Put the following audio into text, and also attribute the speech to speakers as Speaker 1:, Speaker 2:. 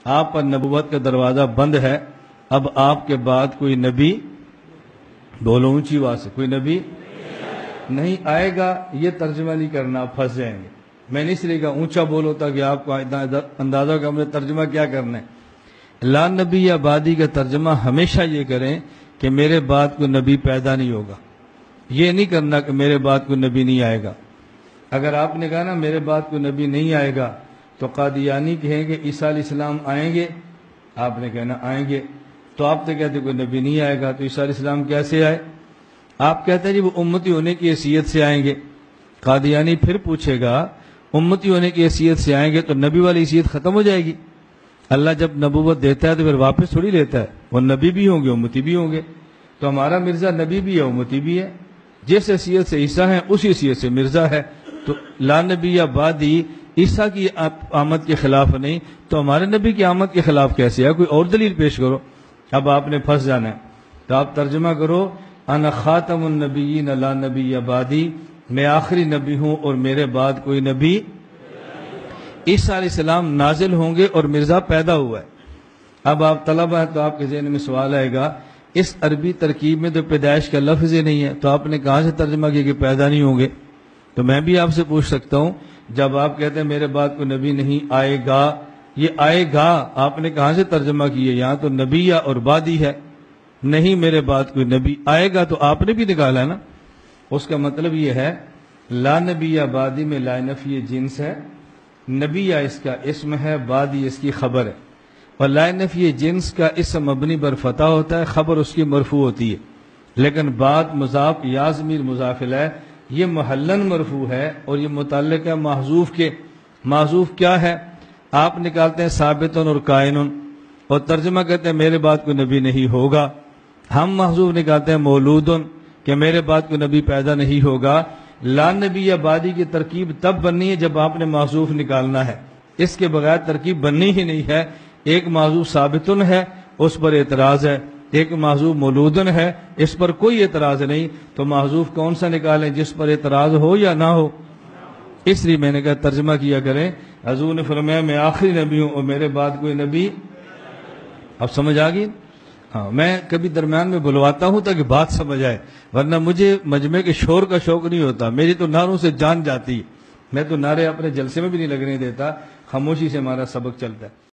Speaker 1: آپ پر نبوت کا دروازہ بند ہے، اب آپ کے بعد کوئی نبی، بولو اونچی آواز سے، کوئی نبی نہیں آئے گا۔ یہ ترجمہ نہیں کرنا، آپ پھنس جائیں گے۔ میں نہیں اس لیے کہا اونچا بولو تاکہ آپ کو اندازہ ہو کہ ہم نے ترجمہ کیا کرنا ہے۔ لا نبی یا بعدی کا ترجمہ ہمیشہ یہ کریں کہ میرے بعد کوئی نبی پیدا نہیں ہوگا۔ یہ نہیں کرنا کہ میرے بعد کوئی نبی نہیں آئے گا۔ اگر آپ نے کہا نا میرے بعد کوئی نبی نہیں آئے گا تو قادیانی کہیں گے عیسیٰ علیہ السلام آئیں گے، آپ نے کہنا آئیں گے، تو آپ تو کہتے کوئی نبی نہیں آئے گا تو عیسیٰ علیہ السلام کیسے آئے؟ آپ کہتے ہیں جی وہ امتی ہونے کی حیثیت سے آئیں گے۔ قادیانی پھر پوچھے گا امتی ہونے کی حیثیت سے آئیں گے تو نبی والی حیثیت ختم ہو جائے گی؟ اللہ جب نبوت دیتا ہے تو پھر واپس تھوڑی لیتا ہے، وہ نبی بھی ہوں گے امتی بھی ہوں گے۔ تو ہمارا مرزا نبی بھی ہے امتی بھی ہے، جس حیثیت سے عیسیٰ ہے اسی حیثیت سے مرزا ہے۔ تو لا نبی یا بعدی عیسیٰ کی آمد کے خلاف نہیں تو ہمارے نبی کی آمد کے خلاف کیسے ہے؟ کوئی اور دلیل پیش کرو۔ اب آپ نے پھنس جانا ہے، تو آپ ترجمہ کرو انا خاتم النبیین لا نبی یا بعدی، میں آخری نبی ہوں اور میرے بعد کوئی نبی۔ عیسیٰ علیہ السلام نازل ہوں گے اور مرزا پیدا ہوا ہے۔ اب آپ طلبہ ہیں تو آپ کے ذہن میں سوال آئے گا اس عربی ترکیب میں تو پیدائش کا لفظ ہی نہیں ہے، تو آپ نے کہاں سے ترجمہ کیا کہ پیدا نہیں ہوں گے؟ تو میں بھی آپ سے پوچھ سکتا ہوں، جب آپ کہتے ہیں میرے بعد کوئی نبی نہیں آئے گا، یہ آئے گا آپ نے کہاں سے ترجمہ کیا؟ یہاں تو نبی یا اور بعدی ہے، نہیں میرے بعد کوئی نبی آئے گا تو آپ نے بھی نکالا ہے نا۔ اس کا مطلب یہ ہے لا نبی یا بعدی میں لا نفی جنس ہے، نبی یا اس کا اسم ہے، بعدی اس کی خبر ہے، اور لا نفی جنس کا اسم مبنی بر فتح ہوتا ہے، خبر اس کی مرفوع ہوتی ہے، لیکن بعد مضاف یا ضمیر مضاف الیہ یہ محلن مرفوع ہے اور یہ متعلق ہے محذوف کے۔ محذوف کیا ہے؟ آپ نکالتے ہیں ثابتن اور کائنن اور ترجمہ کرتے ہیں میرے بعد کوئی نبی نہیں ہوگا۔ ہم محذوف نکالتے ہیں مولودن کہ میرے بعد کوئی نبی پیدا نہیں ہوگا۔ لا نبی یا بعدی کی ترکیب تب بننی ہے جب آپ نے محذوف نکالنا ہے، اس کے بغیر ترکیب بننی ہی نہیں ہے۔ ایک محذوف ثابتن ہے، اس پر اعتراض ہے، ایک محذوف مولودن ہے، اس پر کوئی اعتراض نہیں، تو محذوف کون سا نکالیں جس پر اعتراض ہو یا نہ ہو؟ اس لیے میں نے کہا ترجمہ کیا کریں۔ حضور نے فرمایا میں آخری نبی ہوں اور میرے بعد کوئی نبی۔ اب سمجھ آ گئی؟ ہاں، میں کبھی درمیان میں بلواتا ہوں تاکہ بات سمجھ آئے، ورنہ مجھے مجمع کے شور کا شوق نہیں ہوتا، میری تو نعروں سے جان جاتی ہے، میں تو نعرے اپنے جلسے میں بھی نہیں لگنے دیتا، خاموشی سے ہمارا سبق چلتا ہے۔